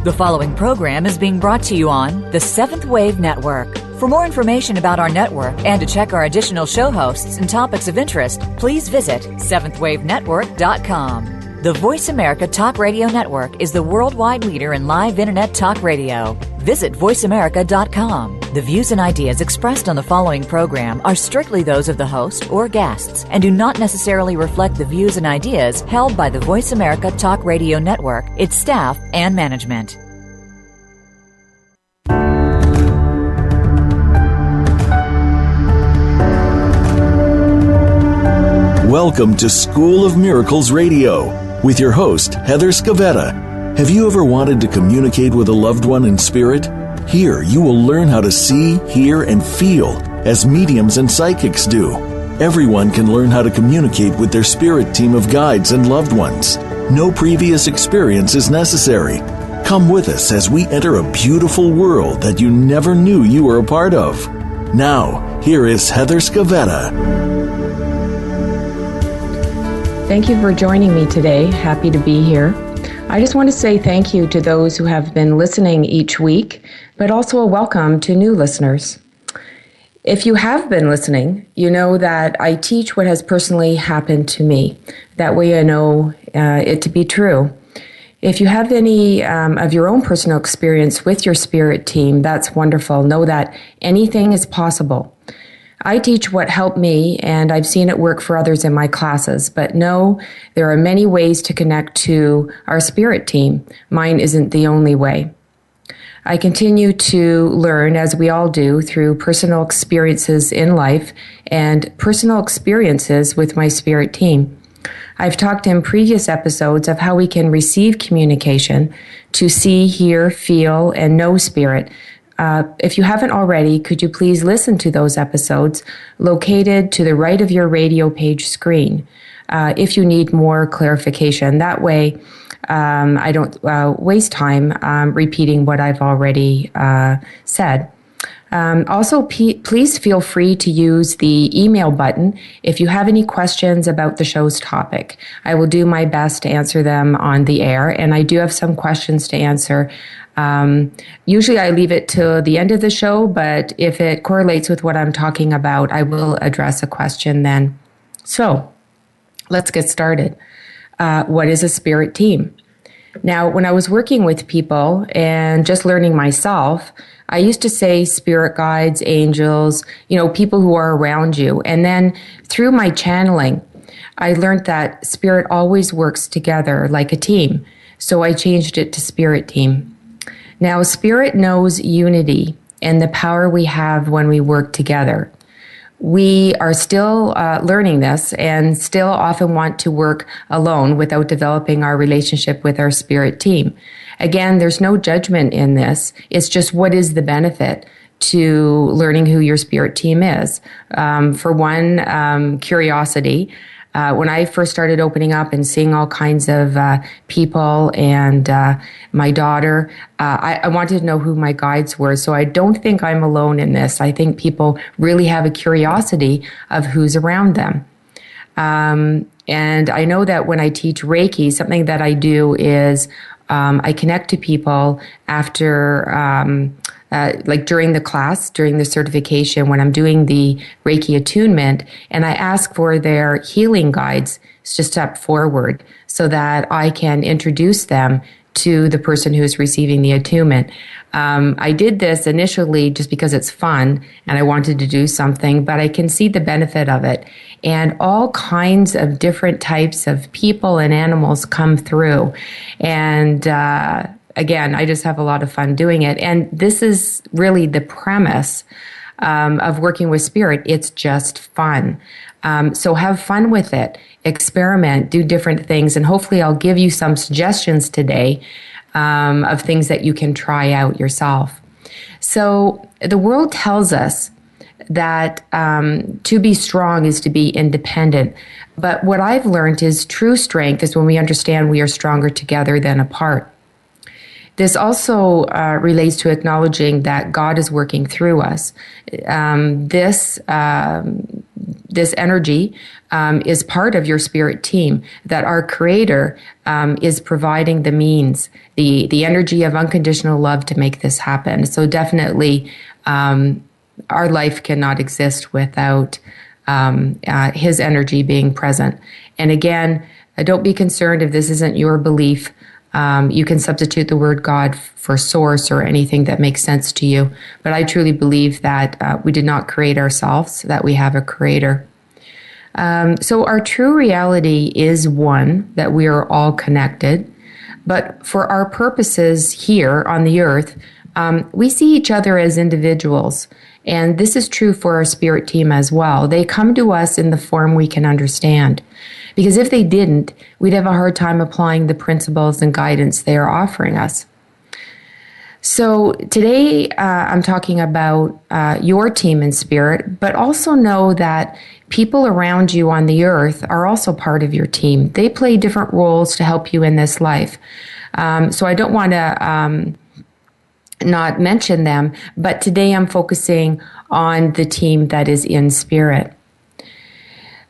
The following program is being brought to you on the Seventh Wave Network. For more information about our network and to check our additional show hosts and topics of interest, please visit seventhwavenetwork.com. The Voice America Talk Radio Network is the worldwide leader in live Internet talk radio. Visit voiceamerica.com. The views and ideas expressed on the following program are strictly those of the host or guests and do not necessarily reflect the views and ideas held by the Voice America Talk Radio Network, its staff, and management. Welcome to School of Miracles Radio with your host, Heather Scavetta. Have you ever wanted to communicate with a loved one in spirit? Here you will learn how to see, hear, and feel as mediums and psychics do. Everyone can learn how to communicate with their spirit team of guides and loved ones. No previous experience is necessary. Come with us as we enter a beautiful world that you never knew you were a part of. Now, here is Heather Scavetta. Thank you for joining me today. Happy to be here. I just want to say thank you to those who have been listening each week, but also a welcome to new listeners. If you have been listening, you know that I teach what has personally happened to me. That way I know it to be true. If you have any of your own personal experience with your spirit team, that's wonderful. Know that anything is possible. I teach what helped me, and I've seen it work for others in my classes, but no, there are many ways to connect to our spirit team. Mine isn't the only way. I continue to learn, as we all do, through personal experiences in life and personal experiences with my spirit team. I've talked in previous episodes of how we can receive communication to see, hear, feel, and know spirit. If you haven't already, could you please listen to those episodes located to the right of your radio page screen if you need more clarification. That way, I don't waste time repeating what I've already said. Also, please feel free to use the email button if you have any questions about the show's topic. I will do my best to answer them on the air, and I do have some questions to answer. Usually I leave it to the end of the show, but if it correlates with what I'm talking about, I will address a question then. So let's get started. What is a spirit team? Now, when I was working with people and just learning myself, I used to say spirit guides, angels, people who are around you. And then through my channeling, I learned that spirit always works together like a team. So I changed it to spirit team. Now, spirit knows unity and the power we have when we work together. We are still learning this and still often want to work alone without developing our relationship with our spirit team. Again, there's no judgment in this. It's just what is the benefit to learning who your spirit team is. For one, curiosity. When I first started opening up and seeing all kinds of people and my daughter, I wanted to know who my guides were. So I don't think I'm alone in this. I think people really have a curiosity of who's around them. And I know that when I teach Reiki, something that I do is I connect to people after like during the class, during the certification, when I'm doing the Reiki attunement, and I ask for their healing guides to step forward so that I can introduce them to the person who's receiving the attunement. I did this initially just because it's fun and I wanted to do something, but I can see the benefit of it. And all kinds of different types of people and animals come through. And again, I just have a lot of fun doing it. And this is really the premise of working with spirit. It's just fun. So have fun with it. Experiment, do different things, and hopefully I'll give you some suggestions today of things that you can try out yourself. So the world tells us that to be strong is to be independent. But what I've learned is true strength is when we understand we are stronger together than apart. This also relates to acknowledging that God is working through us. This energy is part of your spirit team, that our Creator is providing the means, the energy of unconditional love to make this happen. So definitely our life cannot exist without His energy being present. And again, don't be concerned if this isn't your belief. You can substitute the word God for source or anything that makes sense to you. But I truly believe that we did not create ourselves, that we have a Creator. So our true reality is one, that we are all connected. But for our purposes here on the earth, we see each other as individuals. And this is true for our spirit team as well. They come to us in the form we can understand. Because if they didn't, we'd have a hard time applying the principles and guidance they are offering us. So today I'm talking about your team in spirit, but also know that people around you on the earth are also part of your team. They play different roles to help you in this life. So I don't want to not mention them, but today I'm focusing on the team that is in spirit.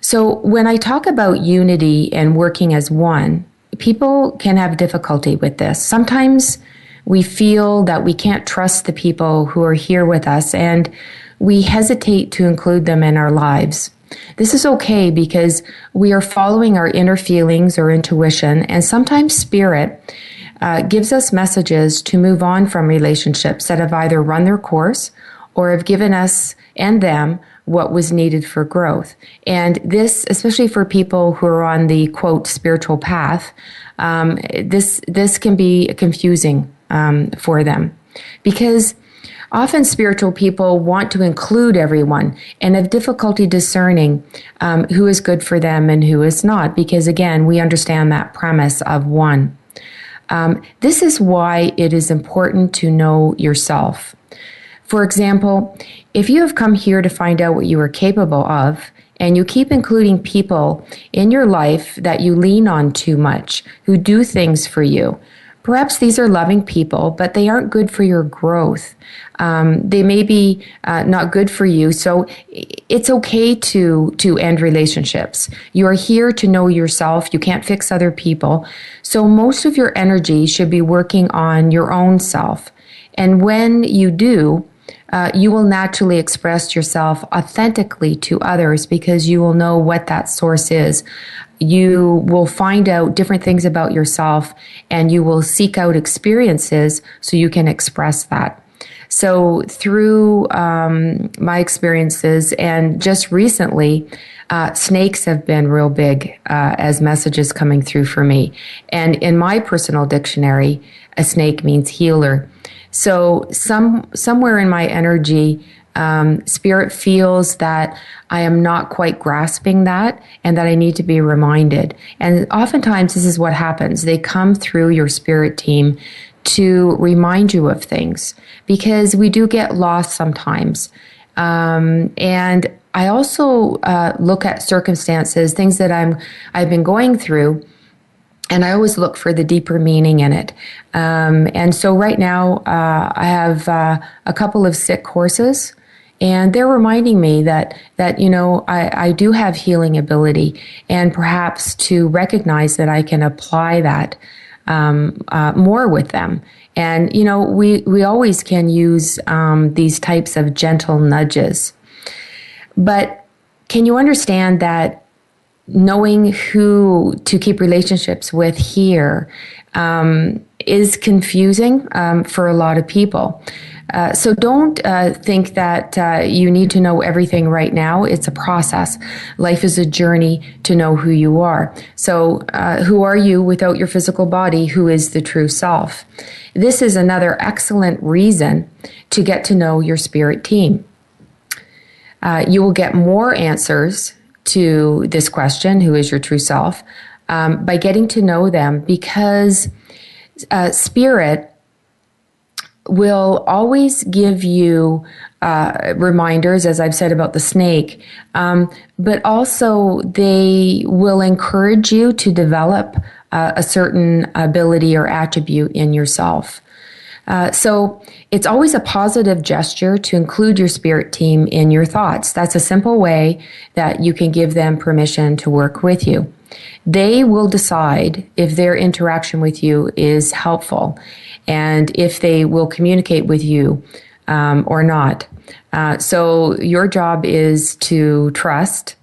So when I talk about unity and working as one, people can have difficulty with this. Sometimes we feel that we can't trust the people who are here with us, and we hesitate to include them in our lives. This is okay because we are following our inner feelings or intuition, and sometimes spirit gives us messages to move on from relationships that have either run their course or have given us and them what was needed for growth. And this, especially for people who are on the, quote, spiritual path, this can be confusing for them, because often spiritual people want to include everyone and have difficulty discerning who is good for them and who is not, because again, we understand that premise of one. This is why it is important to know yourself. For example, if you have come here to find out what you are capable of, and you keep including people in your life that you lean on too much, who do things for you, perhaps these are loving people, but they aren't good for your growth. They may be not good for you, so it's okay to end relationships. You are here to know yourself. You can't fix other people. So most of your energy should be working on your own self. And when you do, you will naturally express yourself authentically to others, because you will know what that source is. You will find out different things about yourself, and you will seek out experiences so you can express that. So through my experiences, and just recently, snakes have been real big as messages coming through for me. And in my personal dictionary, a snake means healer. So somewhere in my energy, spirit feels that I am not quite grasping that, and that I need to be reminded. And oftentimes this is what happens. They come through your spirit team to remind you of things, because we do get lost sometimes. And I also look at circumstances, things that I've been going through, and I always look for the deeper meaning in it. And so right now, I have a couple of sick horses, and they're reminding me that you know, I do have healing ability, and perhaps to recognize that I can apply that more with them. And you know, we always can use these types of gentle nudges. But can you understand that knowing who to keep relationships with here is confusing for a lot of people. So don't think that you need to know everything right now. It's a process. Life is a journey to know who you are. So who are you without your physical body? Who is the true self? This is another excellent reason to get to know your spirit team. You will get more answers to this question, who is your true self, by getting to know them, because spirit will always give you reminders, as I've said about the snake, but also they will encourage you to develop a certain ability or attribute in yourself. So it's always a positive gesture to include your spirit team in your thoughts. That's a simple way that you can give them permission to work with you. They will decide if their interaction with you is helpful and if they will communicate with you or not. So your job is to trust.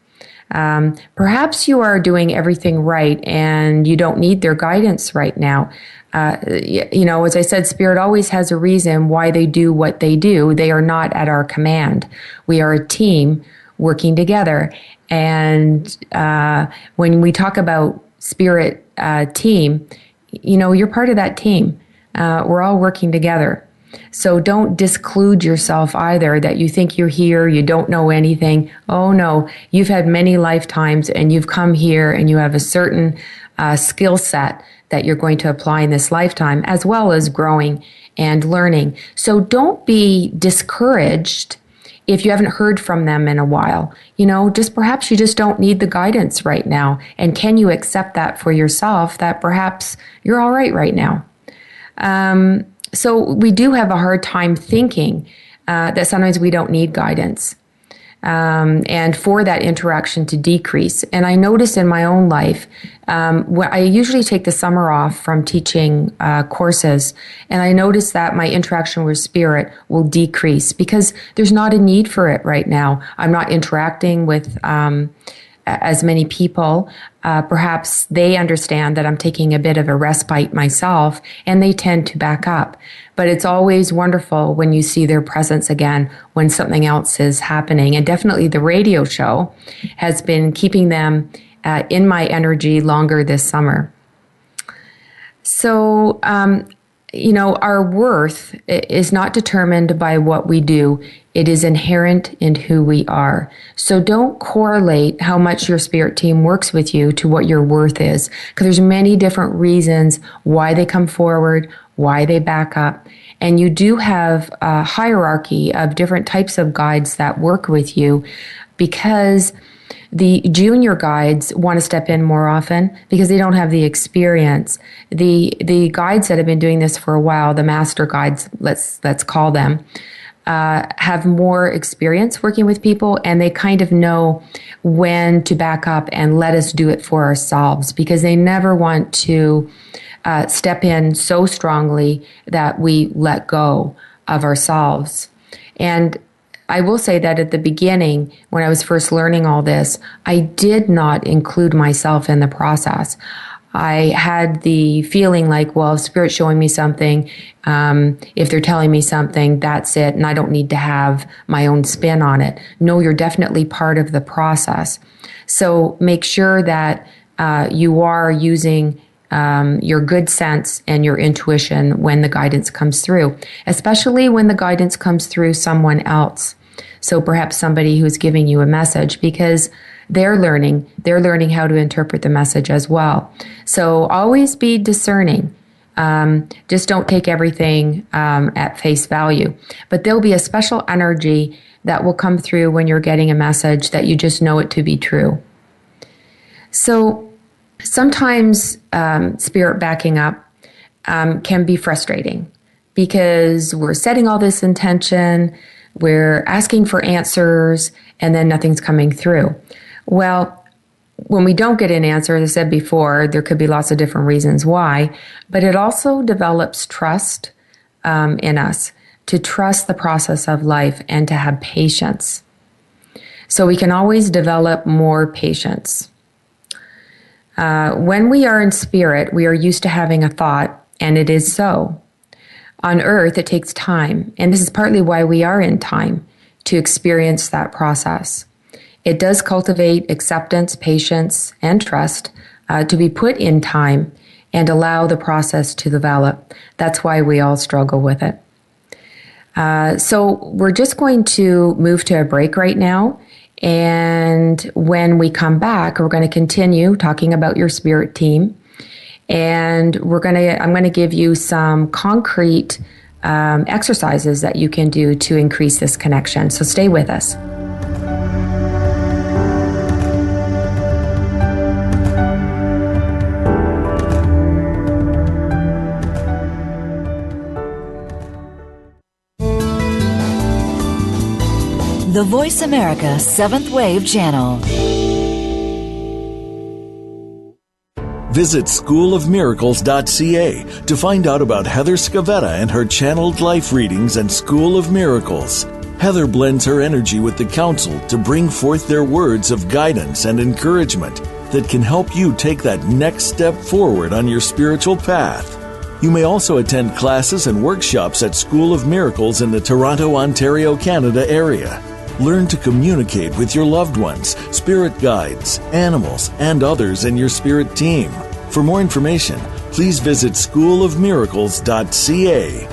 Perhaps you are doing everything right and you don't need their guidance right now. As I said, Spirit always has a reason why they do what they do. They are not at our command. We are a team working together. And when we talk about Spirit team, you're part of that team. We're all working together. So don't disclude yourself either, that you think you're here, you don't know anything. Oh no, you've had many lifetimes and you've come here and you have a certain skill set that you're going to apply in this lifetime, as well as growing and learning. So don't be discouraged if you haven't heard from them in a while. Perhaps you just don't need the guidance right now. And can you accept that for yourself, that perhaps you're all right now? So we do have a hard time thinking that sometimes we don't need guidance and for that interaction to decrease. And I notice in my own life, I usually take the summer off from teaching courses, and I notice that my interaction with Spirit will decrease because there's not a need for it right now. I'm not interacting with as many people. Perhaps they understand that I'm taking a bit of a respite myself, and they tend to back up. But it's always wonderful when you see their presence again when something else is happening. And definitely the radio show has been keeping them in my energy longer this summer. So, our worth is not determined by what we do. It is inherent in who we are. So don't correlate how much your spirit team works with you to what your worth is, because there's many different reasons why they come forward, why they back up. And you do have a hierarchy of different types of guides that work with you, because the junior guides want to step in more often because they don't have the experience. The guides that have been doing this for a while, the master guides, let's call them, have more experience working with people, and they kind of know when to back up and let us do it for ourselves, because they never want to step in so strongly that we let go of ourselves. And I will say that at the beginning, when I was first learning all this, I did not include myself in the process. I had the feeling like, well, if Spirit's showing me something, if they're telling me something, that's it, and I don't need to have my own spin on it. No, you're definitely part of the process. So make sure that you are using your good sense and your intuition when the guidance comes through, especially when the guidance comes through someone else. So perhaps somebody who's giving you a message, because they're learning how to interpret the message as well. So always be discerning. Just don't take everything at face value. But there'll be a special energy that will come through when you're getting a message that you just know it to be true. So sometimes spirit backing up can be frustrating, because we're setting all this intention, we're asking for answers, and then nothing's coming through. Well, when we don't get an answer, as I said before, there could be lots of different reasons why, but it also develops trust in us, to trust the process of life and to have patience. So we can always develop more patience. When we are in spirit, we are used to having a thought, and it is so. On earth, it takes time, and this is partly why we are in time, to experience that process. It does cultivate acceptance, patience, and trust to be put in time and allow the process to develop. That's why we all struggle with it. So we're just going to move to a break right now. And when we come back, we're going to continue talking about your spirit team. And I'm going to give you some concrete exercises that you can do to increase this connection. So stay with us. the Voice America Seventh Wave Channel. Visit schoolofmiracles.ca to find out about Heather Scavetta and her channeled life readings and School of Miracles. Heather blends her energy with the council to bring forth their words of guidance and encouragement that can help you take that next step forward on your spiritual path. You may also attend classes and workshops at School of Miracles in the Toronto, Ontario, Canada area. Learn to communicate with your loved ones, spirit guides, animals, and others in your spirit team. For more information, please visit schoolofmiracles.ca.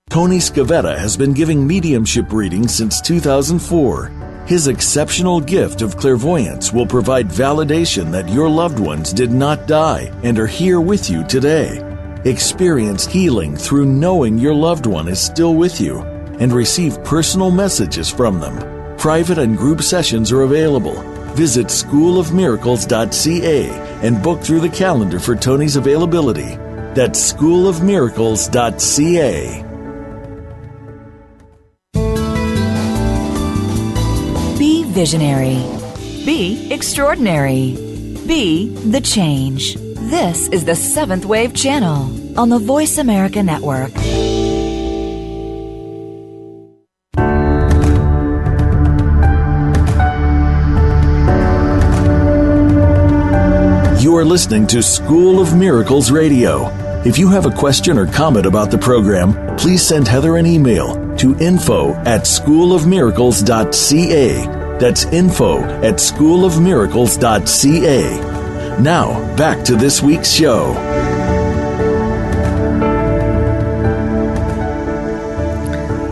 Tony Scavetta has been giving mediumship readings since 2004. His exceptional gift of clairvoyance will provide validation that your loved ones did not die and are here with you today. Experience healing through knowing your loved one is still with you and receive personal messages from them. Private and group sessions are available. Visit schoolofmiracles.ca and book through the calendar for Tony's availability. That's schoolofmiracles.ca. Be visionary. Be extraordinary. Be the change. This is the Seventh Wave Channel on the Voice America Network. You are listening to School of Miracles Radio. If you have a question or comment about the program, please send Heather an email to info@schoolofmiracles.ca. That's info@schoolofmiracles.ca. Now, back to this week's show.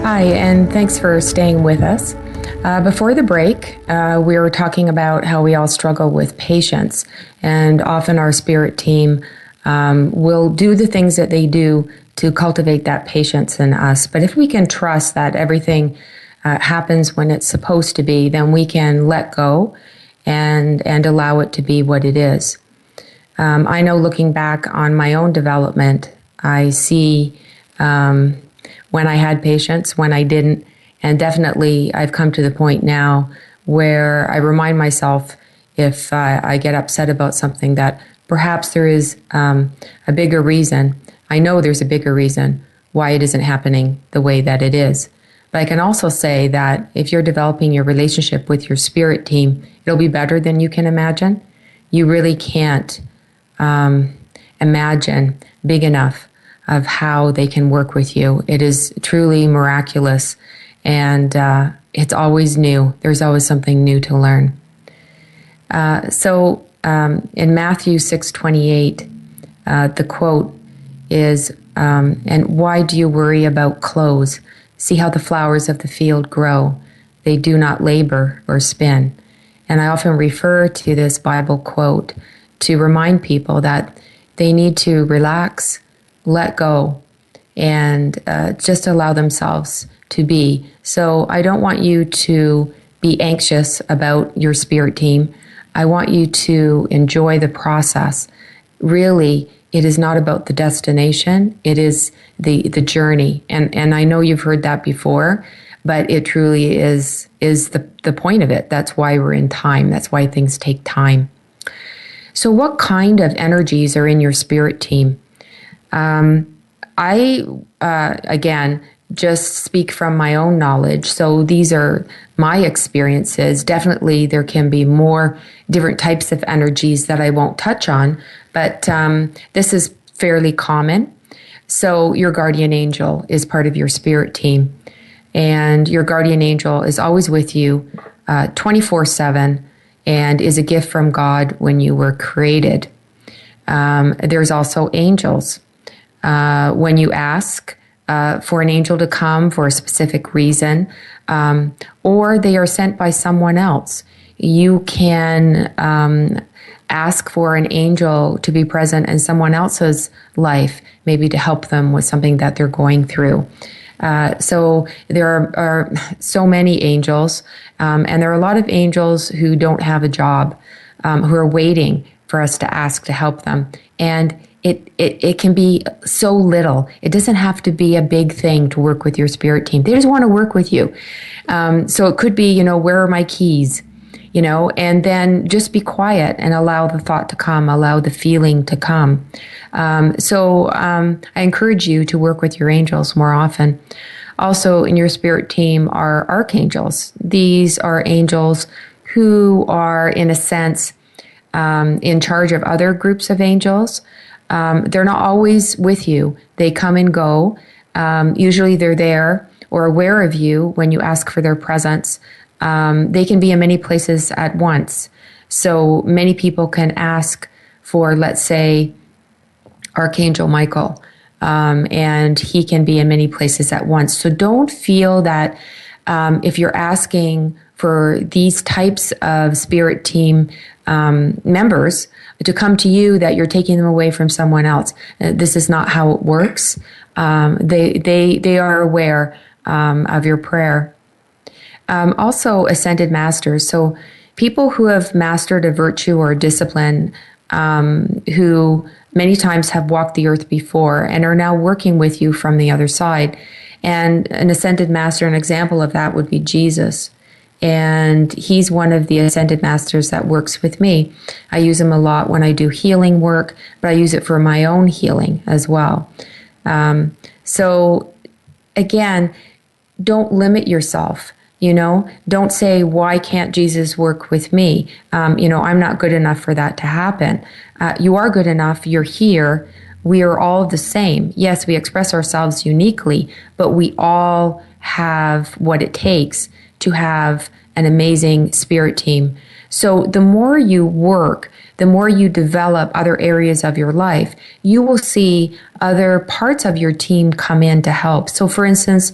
Hi, and thanks for staying with us. Before the break, we were talking about how we all struggle with patience, and often our spirit team will do the things that they do to cultivate that patience in us. But if we can trust that everything happens when it's supposed to be, then we can let go and allow it to be what it is. I know looking back on my own development, I see when I had patience, when I didn't, and definitely I've come to the point now where I remind myself if I get upset about something that perhaps there is a bigger reason. I know there's a bigger reason why it isn't happening the way that it is. But I can also say that if you're developing your relationship with your spirit team, it'll be better than you can imagine. You really can't imagine big enough of how they can work with you. It is truly miraculous, and it's always new. There's always something new to learn. So in Matthew 6:28, the quote is, and why do you worry about clothes? See how the flowers of the field grow. They do not labor or spin. And I often refer to this Bible quote to remind people that they need to relax, let go, and just allow themselves to be. So I don't want you to be anxious about your spirit team. I want you to enjoy the process. Really, it is not about the destination. It is the journey. And I know you've heard that before, but it truly is the point of it. That's why we're in time. That's why things take time. So what kind of energies are in your spirit team? I again, just speak from my own knowledge. So these are my experiences. Definitely there can be more different types of energies that I won't touch on, but this is fairly common. So your guardian angel is part of your spirit team, and your guardian angel is always with you 24/7 and is a gift from God when you were created. There's also angels. When you ask for an angel to come for a specific reason, or they are sent by someone else, you can ask for an angel to be present in someone else's life, maybe to help them with something that they're going through. So there are so many angels, and there are a lot of angels who don't have a job, who are waiting for us to ask to help them. And it can be so little. It doesn't have to be a big thing to work with your spirit team. They just want to work with you. So it could be, where are my keys? And then just be quiet and allow the thought to come, allow the feeling to come. So I encourage you to work with your angels more often. Also, in your spirit team are archangels. These are angels who are, in a sense, in charge of other groups of angels. They're not always with you. They come and go. Usually they're there or aware of you when you ask for their presence. They can be in many places at once. So many people can ask for, let's say, Archangel Michael, and he can be in many places at once. So don't feel that if you're asking for these types of spirit team members to come to you, that you're taking them away from someone else. This is not how it works. They are aware of your prayer. Also, ascended masters. So people who have mastered a virtue or a discipline, who many times have walked the earth before and are now working with you from the other side. And an ascended master, an example of that would be Jesus. And he's one of the ascended masters that works with me. I use him a lot when I do healing work, but I use it for my own healing as well. So again, don't limit yourself. Don't say, why can't Jesus work with me? I'm not good enough for that to happen. You are good enough. You're here. We are all the same. Yes, we express ourselves uniquely, but we all have what it takes to have an amazing spirit team. So the more you work, the more you develop other areas of your life, you will see other parts of your team come in to help. So for instance,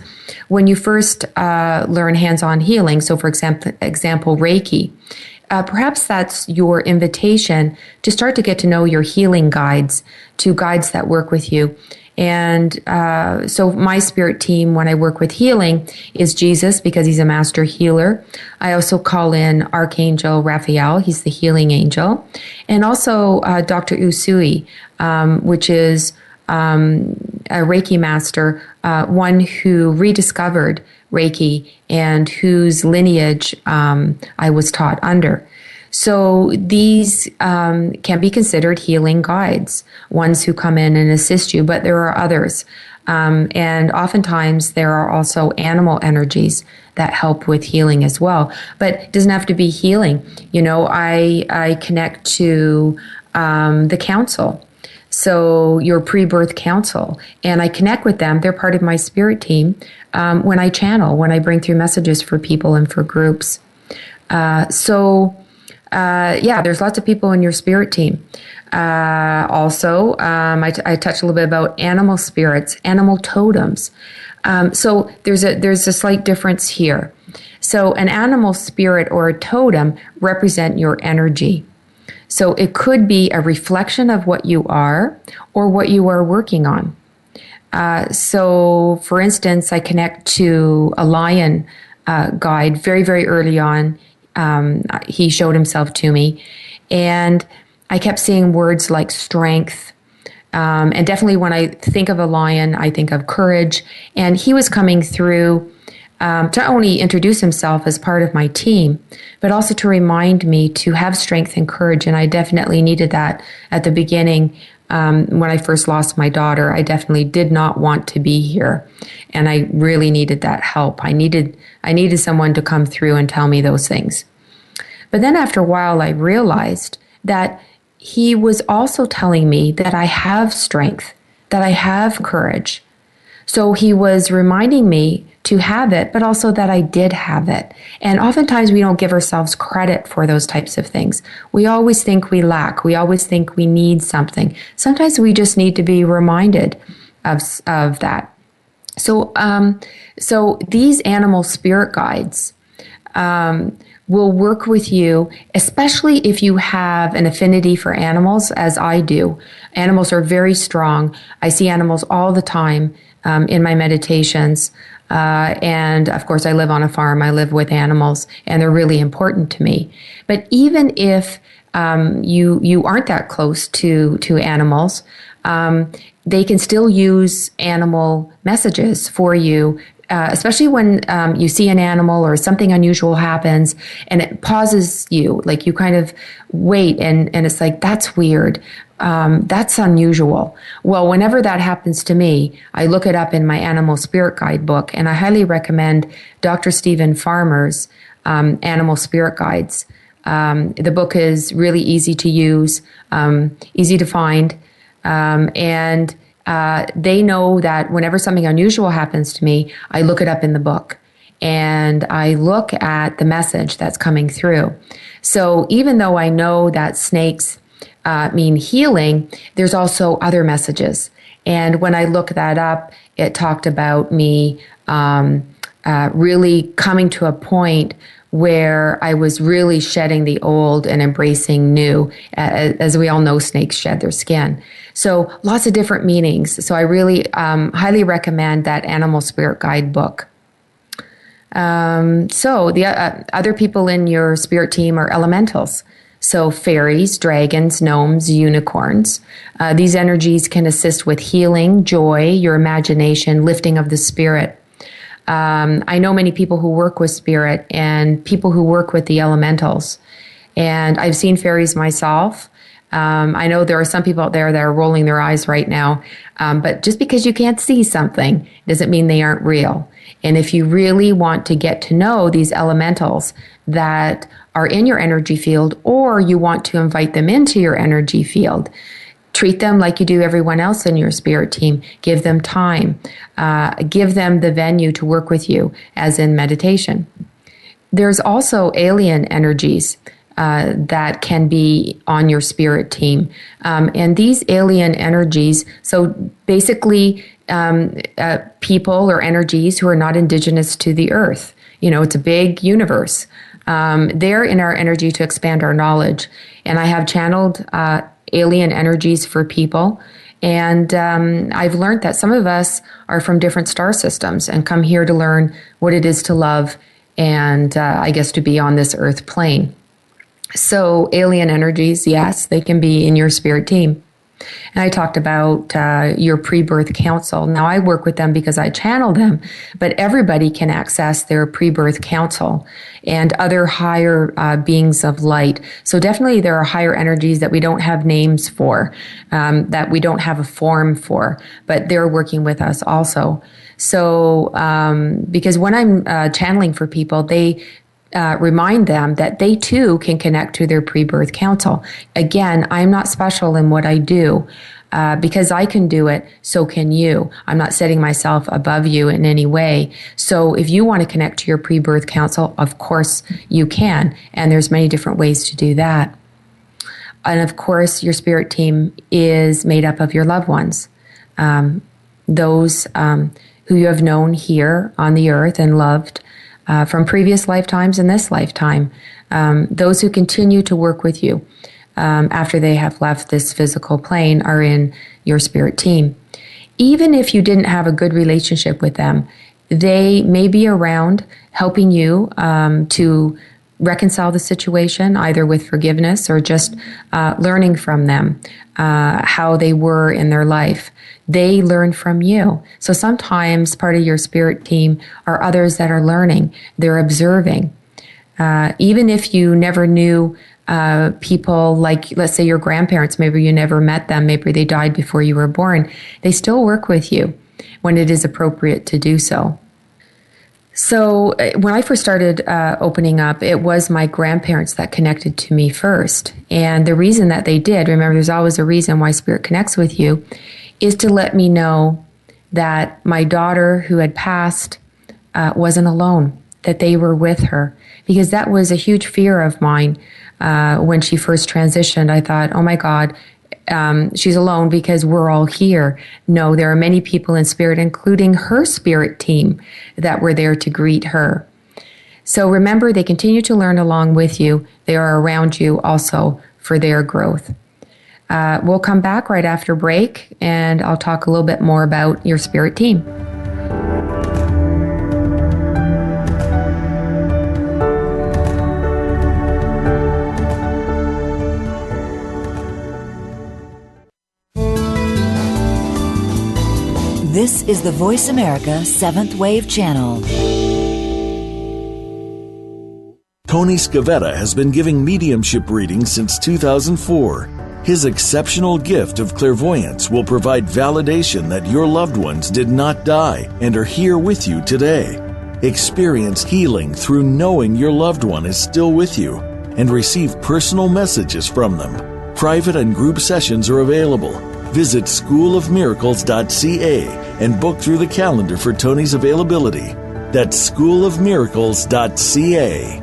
when you first learn hands-on healing, so for example, Reiki, perhaps that's your invitation to start to get to know your healing guides, to guides that work with you. And so my spirit team, when I work with healing, is Jesus, because he's a master healer. I also call in Archangel Raphael. He's the healing angel. And also Dr. Usui, which is a Reiki master, one who rediscovered Reiki and whose lineage I was taught under. So these can be considered healing guides, ones who come in and assist you, but there are others. And oftentimes there are also animal energies that help with healing as well. But it doesn't have to be healing. I connect to the council. So your pre-birth council, and I connect with them. They're part of my spirit team when I channel, when I bring through messages for people and for groups. There's lots of people in your spirit team. Also, I touched a little bit about animal spirits, animal totems. So there's a slight difference here. So an animal spirit or a totem represent your energy. So it could be a reflection of what you are or what you are working on. So for instance, I connect to a lion guide very, very early on. He showed himself to me, and I kept seeing words like strength. And definitely when I think of a lion, I think of courage. And he was coming through to only introduce himself as part of my team, but also to remind me to have strength and courage. And I definitely needed that at the beginning. When I first lost my daughter, I definitely did not want to be here. And I really needed that help. I needed someone to come through and tell me those things. But then after a while, I realized that he was also telling me that I have strength, that I have courage. So he was reminding me to have it, but also that I did have it. And oftentimes we don't give ourselves credit for those types of things. We always think we lack. We always think we need something. Sometimes we just need to be reminded of that. So these animal spirit guides will work with you, especially if you have an affinity for animals, as I do. Animals are very strong. I see animals all the time in my meditations. And of course, I live on a farm. I live with animals, and they're really important to me. But even if you aren't that close to animals, they can still use animal messages for you, especially when you see an animal or something unusual happens and it pauses you, like you kind of wait and it's like, that's weird. That's unusual. Well, whenever that happens to me, I look it up in my animal spirit guide book, and I highly recommend Dr. Stephen Farmer's Animal Spirit Guides. The book is really easy to use, easy to find, and they know that whenever something unusual happens to me, I look it up in the book and I look at the message that's coming through. So even though I know that snakes mean healing, there's also other messages. And when I look that up, it talked about me really coming to a point where I was really shedding the old and embracing new. As we all know, snakes shed their skin. So lots of different meanings. So I really highly recommend that Animal Spirit Guide book. So the other people in your spirit team are elementals. So fairies, dragons, gnomes, unicorns. These energies can assist with healing, joy, your imagination, lifting of the spirit. I know many people who work with spirit and people who work with the elementals. And I've seen fairies myself. I know there are some people out there that are rolling their eyes right now. But just because you can't see something doesn't mean they aren't real. And if you really want to get to know these elementals that are in your energy field, or you want to invite them into your energy field, treat them like you do everyone else in your spirit team. Give them time. Give them the venue to work with you, as in meditation. There's also alien energies that can be on your spirit team. And these alien energies, so basically people or energies who are not indigenous to the earth. You know, it's a big universe. They're in our energy to expand our knowledge. And I have channeled alien energies for people. And I've learned that some of us are from different star systems and come here to learn what it is to love and I guess to be on this earth plane. So alien energies, yes, they can be in your spirit team. And I talked about your pre-birth council. Now, I work with them because I channel them, but everybody can access their pre-birth council and other higher beings of light. So definitely there are higher energies that we don't have names for, that we don't have a form for, but they're working with us also. So because when I'm channeling for people, they remind them that they too can connect to their pre-birth council. Again, I'm not special in what I do. Because I can do it, so can you. I'm not setting myself above you in any way. So if you want to connect to your pre-birth council, of course you can. And there's many different ways to do that. And of course, your spirit team is made up of your loved ones. Those who you have known here on the earth and loved from previous lifetimes and this lifetime. Those who continue to work with you after they have left this physical plane are in your spirit team. Even if you didn't have a good relationship with them, they may be around helping you to reconcile the situation, either with forgiveness or just learning from them how they were in their life. They learn from you. So sometimes part of your spirit team are others that are learning. They're observing. Even if you never knew people like, let's say your grandparents, maybe you never met them, maybe they died before you were born, they still work with you when it is appropriate to do so. So when I first started opening up, it was my grandparents that connected to me first. And the reason that they did, remember, there's always a reason why Spirit connects with you, is to let me know that my daughter who had passed wasn't alone, that they were with her. Because that was a huge fear of mine when she first transitioned. I thought, oh my God, she's alone because we're all here. No, there are many people in spirit, including her spirit team, that were there to greet her. So remember, they continue to learn along with you. They are around you also for their growth. We'll come back right after break, and I'll talk a little bit more about your spirit team. This is the Voice America Seventh Wave Channel. Tony Scavetta has been giving mediumship readings since 2004. His exceptional gift of clairvoyance will provide validation that your loved ones did not die and are here with you today. Experience healing through knowing your loved one is still with you and receive personal messages from them. Private and group sessions are available. Visit schoolofmiracles.ca and book through the calendar for Tony's availability. That's schoolofmiracles.ca.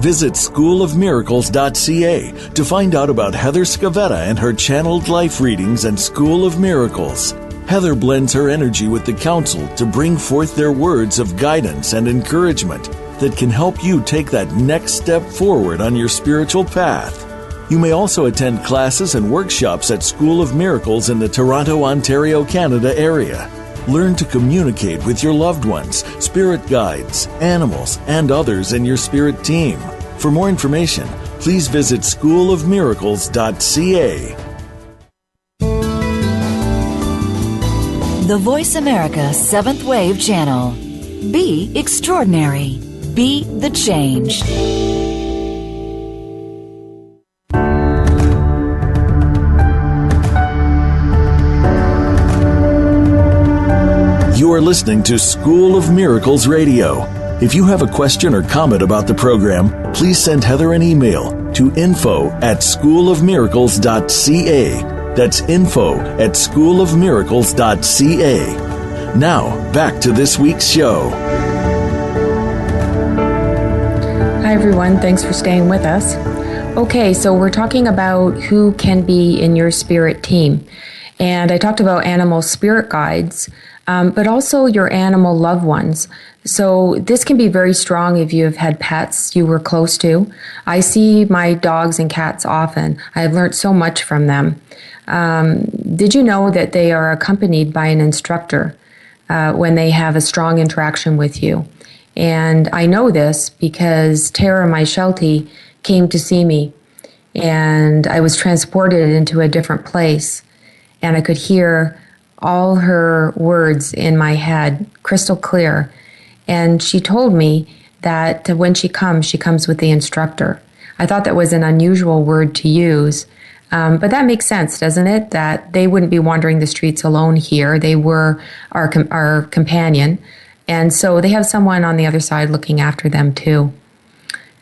Visit schoolofmiracles.ca to find out about Heather Scavetta and her channeled life readings and School of Miracles. Heather blends her energy with the council to bring forth their words of guidance and encouragement that can help you take that next step forward on your spiritual path. You may also attend classes and workshops at School of Miracles in the Toronto, Ontario, Canada area. Learn to communicate with your loved ones, spirit guides, animals, and others in your spirit team. For more information, please visit schoolofmiracles.ca. The Voice America Seventh Wave Channel. Be extraordinary. Be the change. You are listening to School of Miracles Radio. If you have a question or comment about the program, please send Heather an email to info@schoolofmiracles.ca. That's info@schoolofmiracles.ca. Now, back to this week's show. Hi, everyone. Thanks for staying with us. Okay, so we're talking about who can be in your spirit team. And I talked about animal spirit guides, but also your animal loved ones. So this can be very strong if you have had pets you were close to. I see my dogs and cats often. I have learned so much from them. Did you know that they are accompanied by an instructor when they have a strong interaction with you? And I know this because Tara, my Sheltie, came to see me, and I was transported into a different place, and I could hear all her words in my head, crystal clear. And she told me that when she comes with the instructor. I thought that was an unusual word to use, but that makes sense, doesn't it? That they wouldn't be wandering the streets alone here. They were our companion. And so they have someone on the other side looking after them too.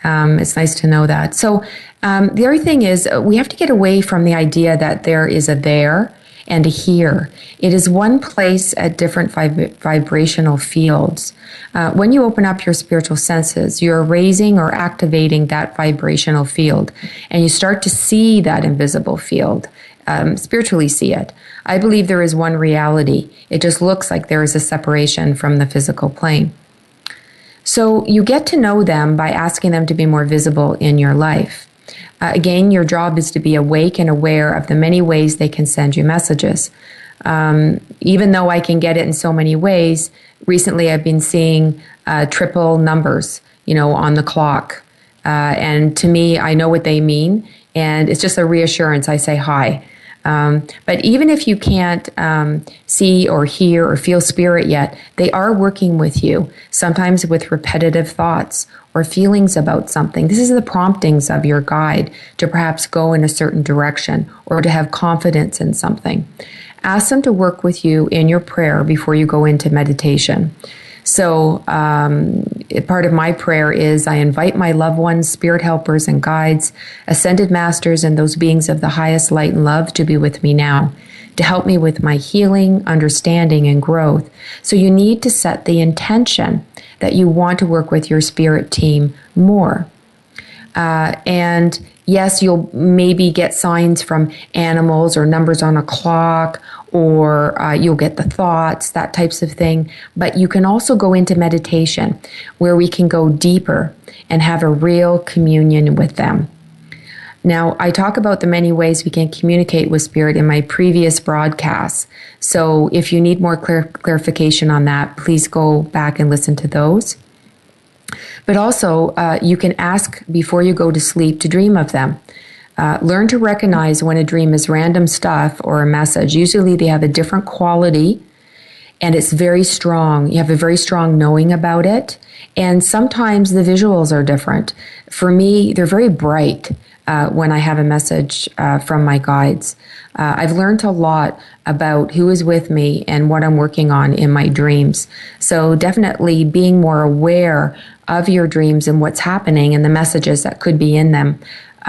It's nice to know that. So the other thing is we have to get away from the idea that there is a there and a here. It is one place at different vibrational fields. When you open up your spiritual senses, you're raising or activating that vibrational field, and you start to see that invisible field, spiritually see it. I believe there is one reality. It just looks like there is a separation from the physical plane. So you get to know them by asking them to be more visible in your life. Again, your job is to be awake and aware of the many ways they can send you messages. Even though I can get it in so many ways, recently I've been seeing triple numbers, on the clock. And to me, I know what they mean, and it's just a reassurance. I say hi. But even if you can't see or hear or feel spirit yet, they are working with you, sometimes with repetitive thoughts or feelings about something. This is the promptings of your guide to perhaps go in a certain direction or to have confidence in something. Ask them to work with you in your prayer before you go into meditation. So part of my prayer is I invite my loved ones, spirit helpers and guides, ascended masters, and those beings of the highest light and love to be with me now, to help me with my healing, understanding, and growth. So you need to set the intention that you want to work with your spirit team more. And yes, you'll maybe get signs from animals or numbers on a clock, or you'll get the thoughts, that types of thing. But you can also go into meditation where we can go deeper and have a real communion with them. Now, I talk about the many ways we can communicate with spirit in my previous broadcasts. So if you need more clarification on that, please go back and listen to those. But also, you can ask before you go to sleep to dream of them. Learn to recognize when a dream is random stuff or a message. Usually they have a different quality and it's very strong. You have a very strong knowing about it. And sometimes the visuals are different. For me, they're very bright when I have a message from my guides. I've learned a lot about who is with me and what I'm working on in my dreams. So definitely being more aware of your dreams and what's happening and the messages that could be in them.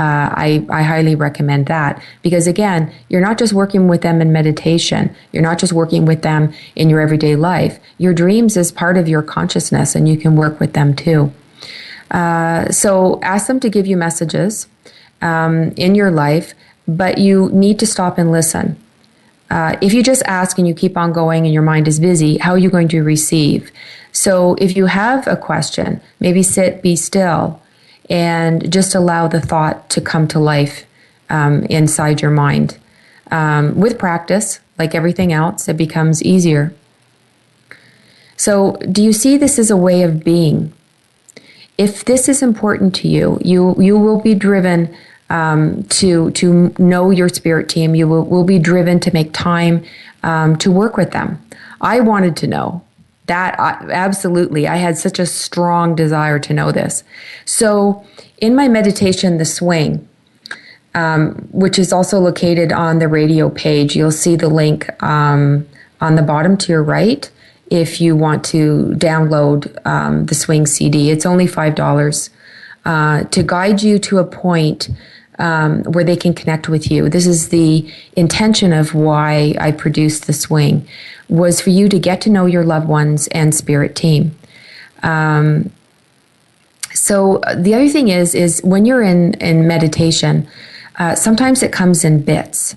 I highly recommend that because, again, you're not just working with them in meditation. You're not just working with them in your everyday life. Your dreams is part of your consciousness, and you can work with them too. So ask them to give you messages in your life, but you need to stop and listen. If you just ask and you keep on going and your mind is busy, how are you going to receive? So if you have a question, maybe sit, be still, and just allow the thought to come to life inside your mind. With practice, like everything else, it becomes easier. So do you see this as a way of being? If this is important to you, you will be driven to know your spirit team. You will be driven to make time to work with them. I wanted to know. Absolutely. I had such a strong desire to know this. So in my meditation, The Swing, which is also located on the radio page, you'll see the link on the bottom to your right if you want to download the Swing CD. It's only $5 to guide you to a point where they can connect with you. This is the intention of why I produced The Swing, was for you to get to know your loved ones and spirit team. So the other thing is when you're in meditation, sometimes it comes in bits.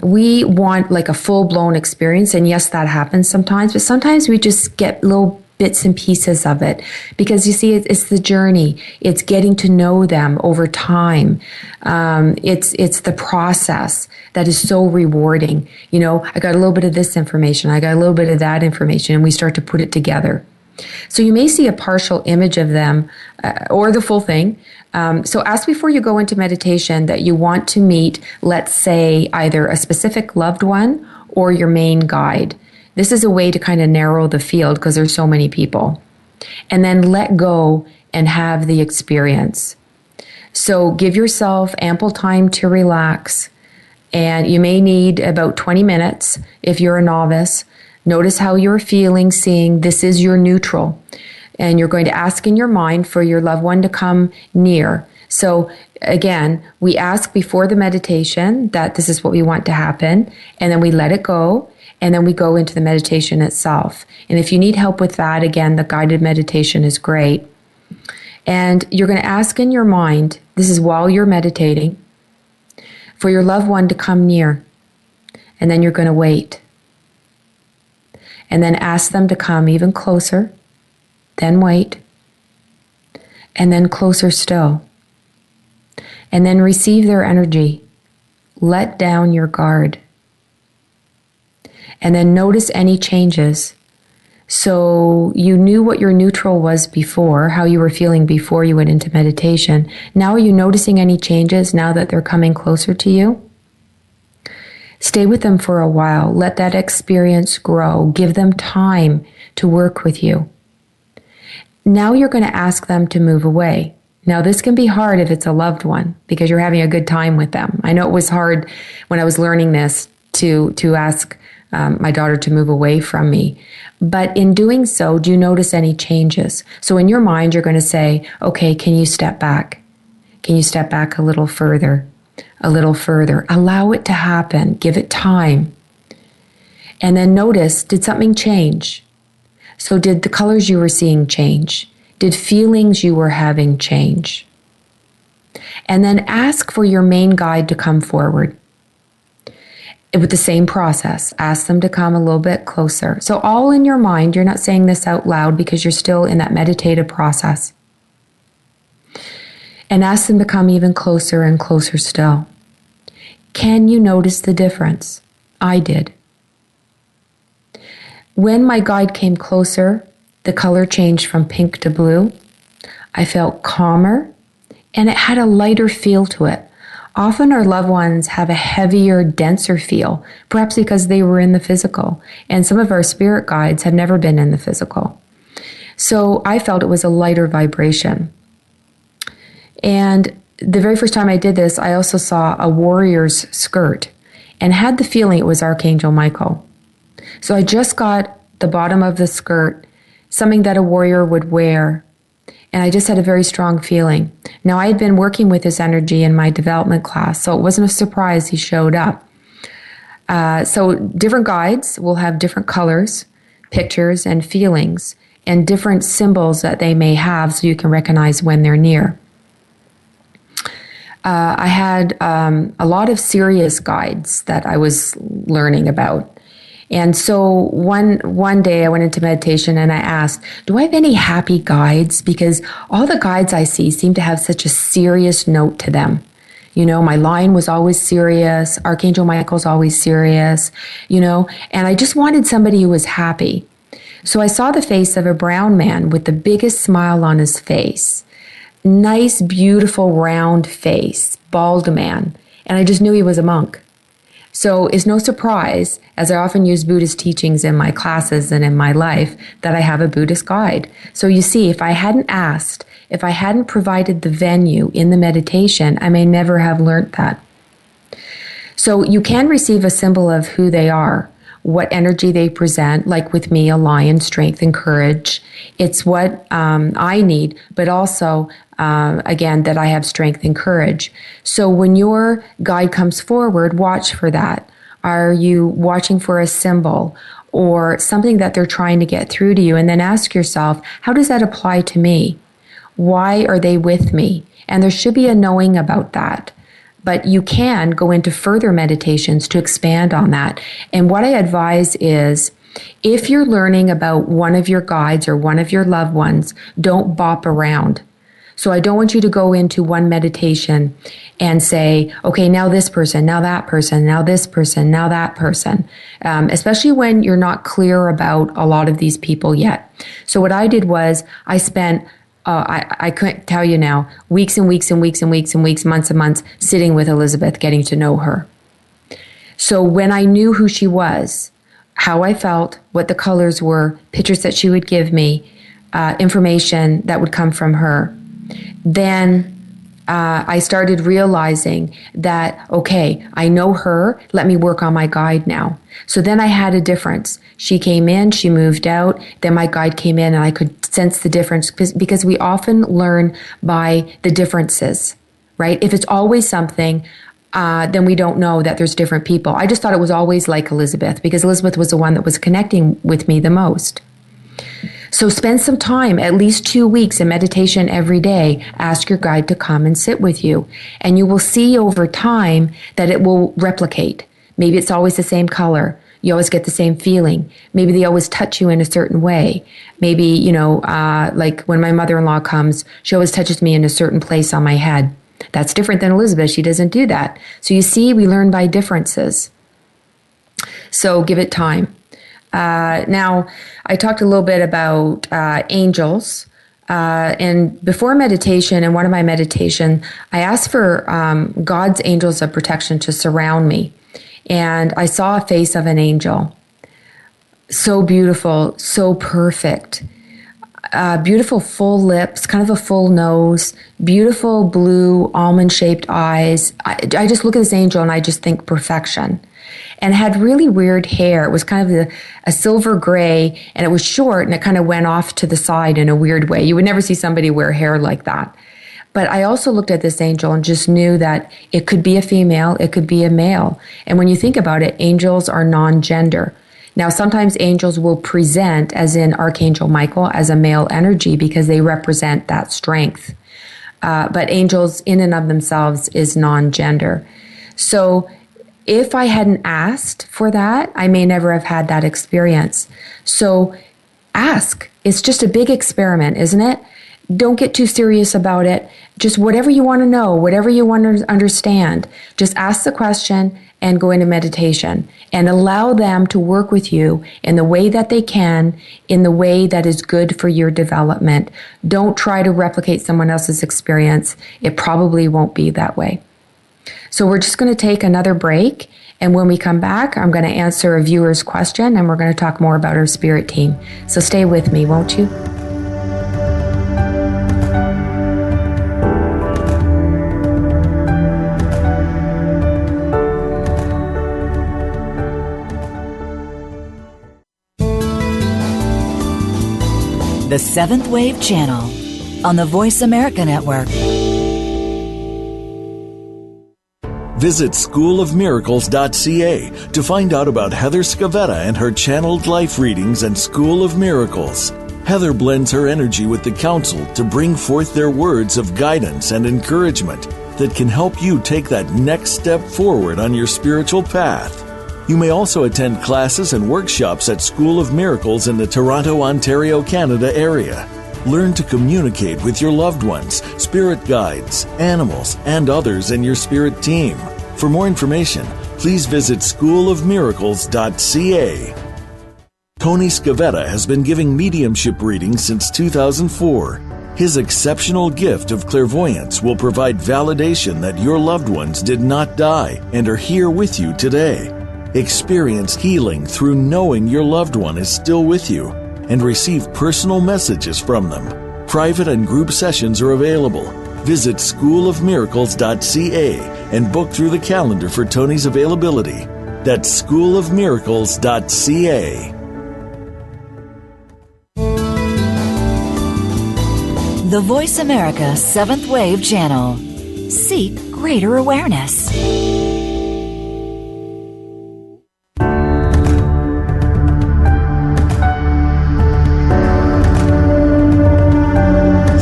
We want like a full-blown experience, and yes, that happens sometimes, but sometimes we just get little bits and pieces of it, because you see, it's the journey. It's getting to know them over time. It's the process that is so rewarding. You know, I got a little bit of this information, I got a little bit of that information, and we start to put it together. So you may see a partial image of them or the full thing. So ask before you go into meditation that you want to meet, let's say, either a specific loved one or your main guide. This is a way to kind of narrow the field because there's so many people. And then let go and have the experience. So give yourself ample time to relax. And you may need about 20 minutes if you're a novice. Notice how you're feeling, seeing this is your neutral. And you're going to ask in your mind for your loved one to come near. So again, we ask before the meditation that this is what we want to happen. And then we let it go. And then we go into the meditation itself. And if you need help with that, again, the guided meditation is great. And you're going to ask in your mind, this is while you're meditating, for your loved one to come near. And then you're going to wait. And then ask them to come even closer. Then wait. And then closer still. And then receive their energy. Let down your guard. And then notice any changes. So you knew what your neutral was before, how you were feeling before you went into meditation. Now are you noticing any changes now that they're coming closer to you? Stay with them for a while. Let that experience grow. Give them time to work with you. Now you're going to ask them to move away. Now this can be hard if it's a loved one because you're having a good time with them. I know it was hard when I was learning this to ask my daughter to move away from me. But in doing so, do you notice any changes? So in your mind, you're going to say, okay, can you step back? Can you step back a little further? A little further. Allow it to happen. Give it time. And then notice, did something change? So did the colors you were seeing change? Did feelings you were having change? And then ask for your main guide to come forward. With the same process, ask them to come a little bit closer. So all in your mind, you're not saying this out loud because you're still in that meditative process. And ask them to come even closer and closer still. Can you notice the difference? I did. When my guide came closer, the color changed from pink to blue. I felt calmer and it had a lighter feel to it. Often our loved ones have a heavier, denser feel, perhaps because they were in the physical, and some of our spirit guides have never been in the physical. So I felt it was a lighter vibration. And the very first time I did this, I also saw a warrior's skirt and had the feeling it was Archangel Michael. So I just got the bottom of the skirt, something that a warrior would wear, and I just had a very strong feeling. Now, I had been working with his energy in my development class, so it wasn't a surprise he showed up. So different guides will have different colors, pictures, and feelings, and different symbols that they may have so you can recognize when they're near. I had a lot of serious guides that I was learning about. And so one day I went into meditation and I asked, do I have any happy guides? Because all the guides I see seem to have such a serious note to them. You know, my line was always serious. Archangel Michael's always serious, you know, and I just wanted somebody who was happy. So I saw the face of a brown man with the biggest smile on his face. Nice, beautiful, round face, bald man. And I just knew he was a monk. So it's no surprise, as I often use Buddhist teachings in my classes and in my life, that I have a Buddhist guide. So you see, if I hadn't asked, if I hadn't provided the venue in the meditation, I may never have learned that. So you can receive a symbol of who they are, what energy they present, like with me, a lion, strength and courage. It's what I need, but also, again, that I have strength and courage. So when your guide comes forward, watch for that. Are you watching for a symbol or something that they're trying to get through to you? And then ask yourself, how does that apply to me? Why are they with me? And there should be a knowing about that. But you can go into further meditations to expand on that. And what I advise is, if you're learning about one of your guides or one of your loved ones, don't bop around. So I don't want you to go into one meditation and say, okay, now this person, now that person, now this person, now that person, especially when you're not clear about a lot of these people yet. So what I did was I spent I couldn't tell you now, weeks and weeks and weeks and weeks and weeks, months and months, sitting with Elizabeth, getting to know her. So when I knew who she was, how I felt, what the colors were, pictures that she would give me, information that would come from her, then I started realizing that, okay, I know her, let me work on my guide now. So then I had a difference. She came in, she moved out, then my guide came in and I could sense the difference because we often learn by the differences, right? If it's always something, then we don't know that there's different people. I just thought it was always like Elizabeth because Elizabeth was the one that was connecting with me the most. So spend some time, at least 2 weeks in meditation every day. Ask your guide to come and sit with you. And you will see over time that it will replicate. Maybe it's always the same color. You always get the same feeling. Maybe they always touch you in a certain way. Maybe, you know, like when my mother-in-law comes, she always touches me in a certain place on my head. That's different than Elizabeth. She doesn't do that. So you see, we learn by differences. So give it time. Now, I talked a little bit about angels. And before meditation, in one of my meditation, I asked for God's angels of protection to surround me. And I saw a face of an angel. So beautiful, so perfect. Beautiful full lips, kind of a full nose, beautiful blue almond-shaped eyes. I just look at this angel and I just think perfection. And had really weird hair. It was kind of a silver gray, and it was short, and it kind of went off to the side in a weird way. You would never see somebody wear hair like that. But I also looked at this angel and just knew that it could be a female, it could be a male. And when you think about it, angels are non-gender. Now, sometimes angels will present, as in Archangel Michael, as a male energy because they represent that strength. But angels in and of themselves is non-gender. So if I hadn't asked for that, I may never have had that experience. So ask. It's just a big experiment, isn't it? Don't get too serious about it. Just whatever you want to know, whatever you want to understand, just ask the question and go into meditation and allow them to work with you in the way that they can, in the way that is good for your development. Don't try to replicate someone else's experience. It probably won't be that way. So we're just going to take another break. And when we come back, I'm going to answer a viewer's question and we're going to talk more about our spirit team. So stay with me, won't you? The Seventh Wave Channel on the Voice America Network. Visit schoolofmiracles.ca to find out about Heather Scavetta and her channeled life readings and School of Miracles. Heather blends her energy with the council to bring forth their words of guidance and encouragement that can help you take that next step forward on your spiritual path. You may also attend classes and workshops at School of Miracles in the Toronto, Ontario, Canada area. Learn to communicate with your loved ones, spirit guides, animals, and others in your spirit team. For more information, please visit schoolofmiracles.ca. Tony Scavetta has been giving mediumship readings since 2004. His exceptional gift of clairvoyance will provide validation that your loved ones did not die and are here with you today. Experience healing through knowing your loved one is still with you and receive personal messages from them. Private and group sessions are available. Visit schoolofmiracles.ca and book through the calendar for Tony's availability. That's schoolofmiracles.ca. The Voice America Seventh Wave Channel. Seek greater awareness.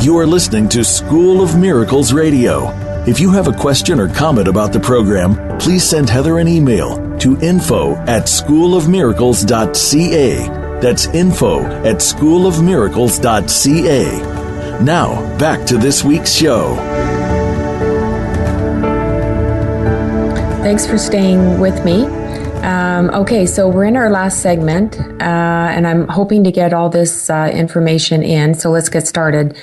You are listening to School of Miracles Radio. If you have a question or comment about the program, please send Heather an email to info@schoolofmiracles.ca. That's info@schoolofmiracles.ca. Now, back to this week's show. Thanks for staying with me. Okay, so we're in our last segment, and I'm hoping to get all this information in, so let's get started.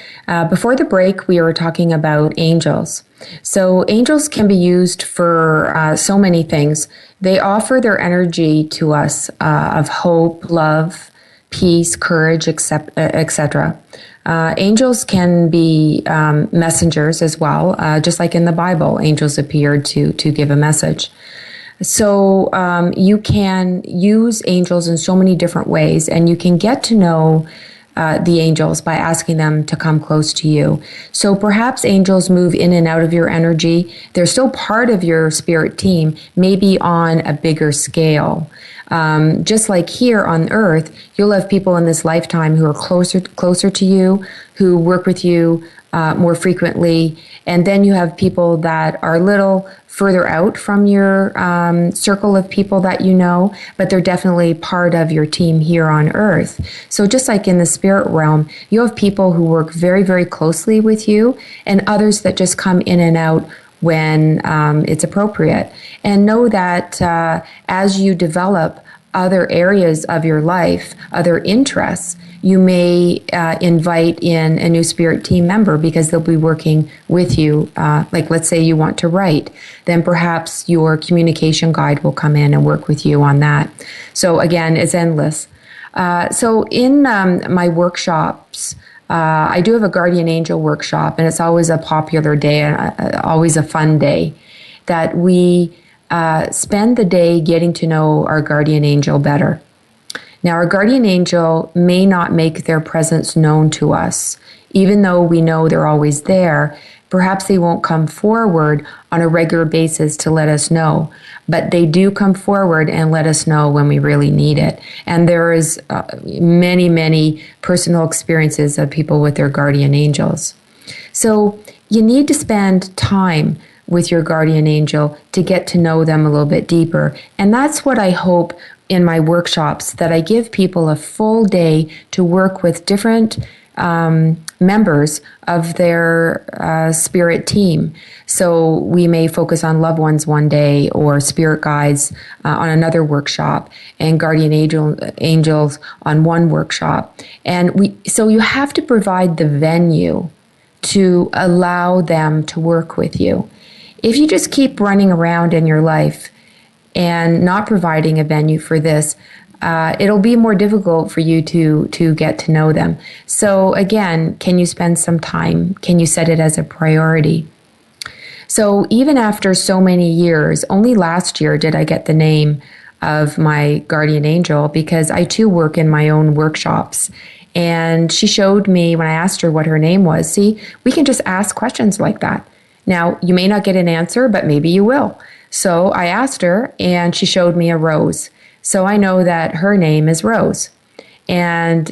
Before the break, we were talking about angels. So angels can be used for so many things. They offer their energy to us of hope, love, peace, courage, etc. Angels can be messengers as well, just like in the Bible, angels appeared to give a message. So you can use angels in so many different ways, and you can get to know the angels by asking them to come close to you. So perhaps angels move in and out of your energy. They're still part of your spirit team, maybe on a bigger scale. Just like here on Earth, you'll have people in this lifetime who are closer to you, who work with you more frequently, and then you have people that are a little further out from your circle of people that you know, but they're definitely part of your team here on Earth. So just like in the spirit realm, you have people who work very, very closely with you, and others that just come in and out when it's appropriate. And know that as you develop other areas of your life, other interests, you may invite in a new spirit team member because they'll be working with you. Like let's say you want to write, then perhaps your communication guide will come in and work with you on that. So again, it's endless. So in my workshops, I do have a guardian angel workshop, and it's always a popular day and always a fun day that we spend the day getting to know our guardian angel better. Now, our guardian angel may not make their presence known to us, even though we know they're always there. Perhaps they won't come forward on a regular basis to let us know, but they do come forward and let us know when we really need it. And there is many, many personal experiences of people with their guardian angels. So you need to spend time with your guardian angel to get to know them a little bit deeper. And that's what I hope in my workshops, that I give people a full day to work with different members of their spirit team. So we may focus on loved ones one day, or spirit guides on another workshop, and guardian angels on one workshop. And so you have to provide the venue to allow them to work with you. If you just keep running around in your life and not providing a venue for this, it'll be more difficult for you to get to know them. So again, can you spend some time? Can you set it as a priority? So even after so many years, only last year did I get the name of my guardian angel, because I too work in my own workshops. And she showed me when I asked her what her name was. See, we can just ask questions like that. Now, you may not get an answer, but maybe you will. So I asked her, and she showed me a rose. So I know that her name is Rose. And,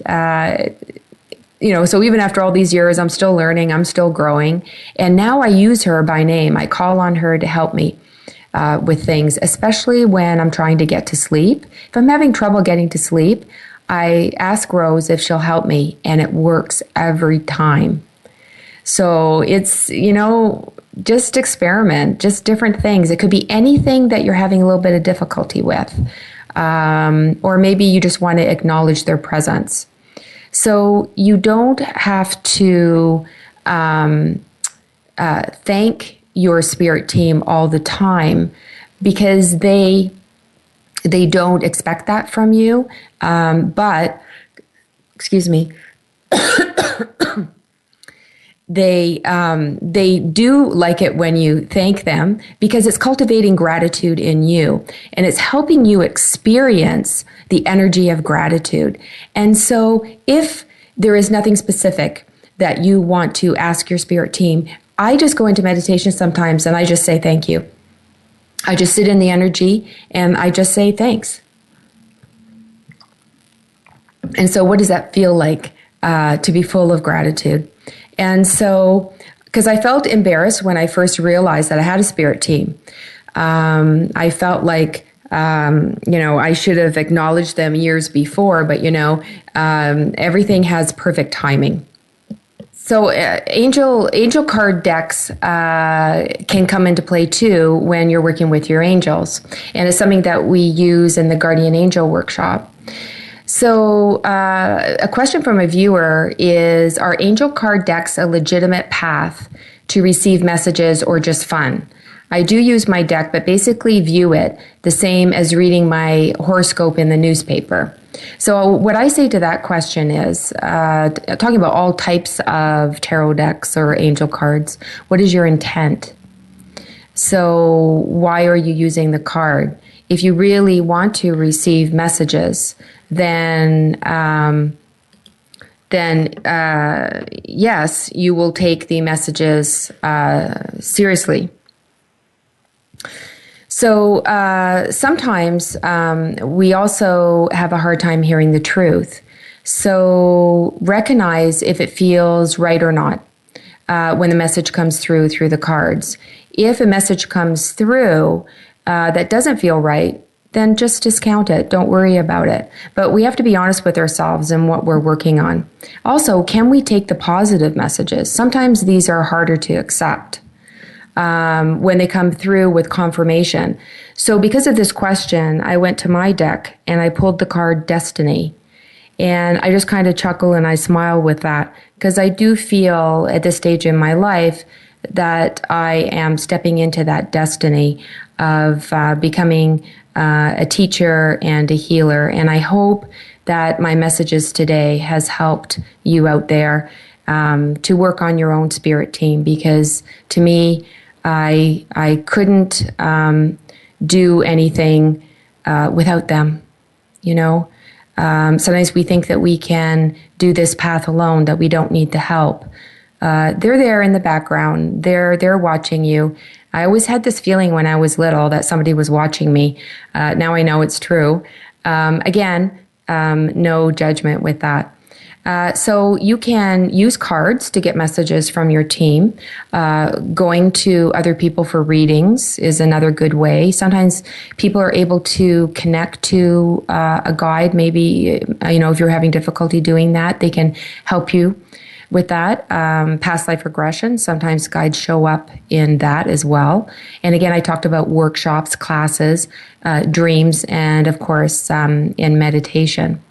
so even after all these years, I'm still learning, I'm still growing. And now I use her by name. I call on her to help me with things, especially when I'm trying to get to sleep. If I'm having trouble getting to sleep, I ask Rose if she'll help me, and it works every time. So it's, just experiment, just different things. It could be anything that you're having a little bit of difficulty with. Or maybe you just want to acknowledge their presence. So you don't have to thank your spirit team all the time, because they don't expect that from you. But, excuse me, they do like it when you thank them, because it's cultivating gratitude in you, and it's helping you experience the energy of gratitude. And so if there is nothing specific that you want to ask your spirit team, I just go into meditation sometimes and I just say thank you. I just sit in the energy and I just say thanks. And so what does that feel like to be full of gratitude? And so, because I felt embarrassed when I first realized that I had a spirit team. I felt like, I should have acknowledged them years before, but, everything has perfect timing. So angel card decks can come into play too when you're working with your angels. And it's something that we use in the Guardian Angel workshop. So a question from a viewer is, are angel card decks a legitimate path to receive messages or just fun? I do use my deck, but basically view it the same as reading my horoscope in the newspaper. So what I say to that question is, talking about all types of tarot decks or angel cards, what is your intent? So why are you using the card? If you really want to receive messages, then yes, you will take the messages seriously. So sometimes we also have a hard time hearing the truth. So recognize if it feels right or not when the message comes through the cards. If a message comes through that doesn't feel right, then just discount it. Don't worry about it. But we have to be honest with ourselves and what we're working on. Also, can we take the positive messages? Sometimes these are harder to accept when they come through with confirmation. So because of this question, I went to my deck and I pulled the card Destiny. And I just kind of chuckle and I smile with that, because I do feel at this stage in my life that I am stepping into that destiny of becoming a teacher and a healer. And I hope that my messages today has helped you out there to work on your own spirit team, because to me, I couldn't do anything without them. Sometimes we think that we can do this path alone, that we don't need the help. They're there in the background. They're watching you. I always had this feeling when I was little that somebody was watching me. Now I know it's true. Again, no judgment with that. So you can use cards to get messages from your team. Going to other people for readings is another good way. Sometimes people are able to connect to a guide. Maybe, if you're having difficulty doing that, they can help you with that. Past life regression, sometimes guides show up in that as well. And again, I talked about workshops, classes, dreams, and of course, in meditation.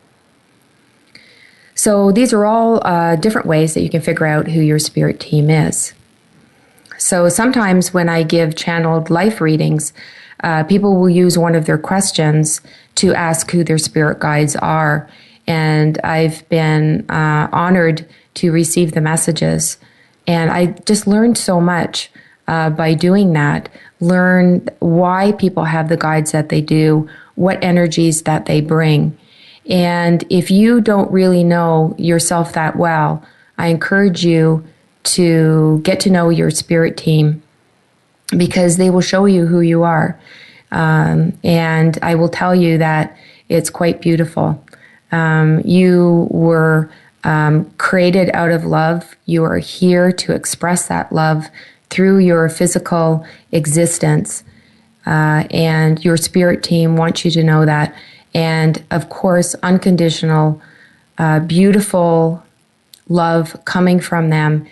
So these are all different ways that you can figure out who your spirit team is. So sometimes when I give channeled life readings, people will use one of their questions to ask who their spirit guides are. And I've been honored to receive the messages. And I just learned so much by doing that. Learn why people have the guides that they do, what energies that they bring. And if you don't really know yourself that well, I encourage you to get to know your spirit team, because they will show you who you are. And I will tell you that it's quite beautiful. You were created out of love. You are here to express that love through your physical existence. And your spirit team wants you to know that. And of course, unconditional, beautiful love coming from them.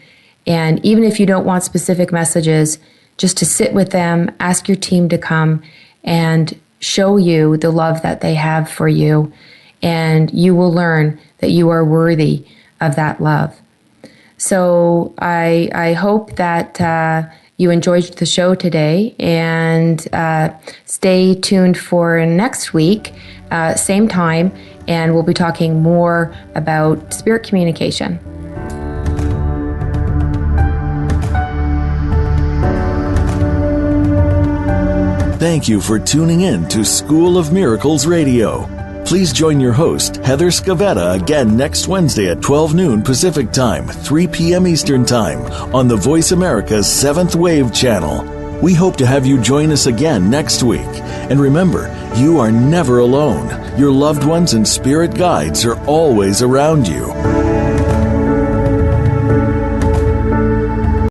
And even if you don't want specific messages, just to sit with them, ask your team to come and show you the love that they have for you. And you will learn that you are worthy of that love. So I hope that you enjoyed the show today, and stay tuned for next week, same time, and we'll be talking more about spirit communication. Thank you for tuning in to School of Miracles Radio. Please join your host, Heather Scavetta, again next Wednesday at 12 noon Pacific Time, 3 p.m. Eastern Time on the Voice America's 7th Wave channel. We hope to have you join us again next week. And remember, you are never alone. Your loved ones and spirit guides are always around you.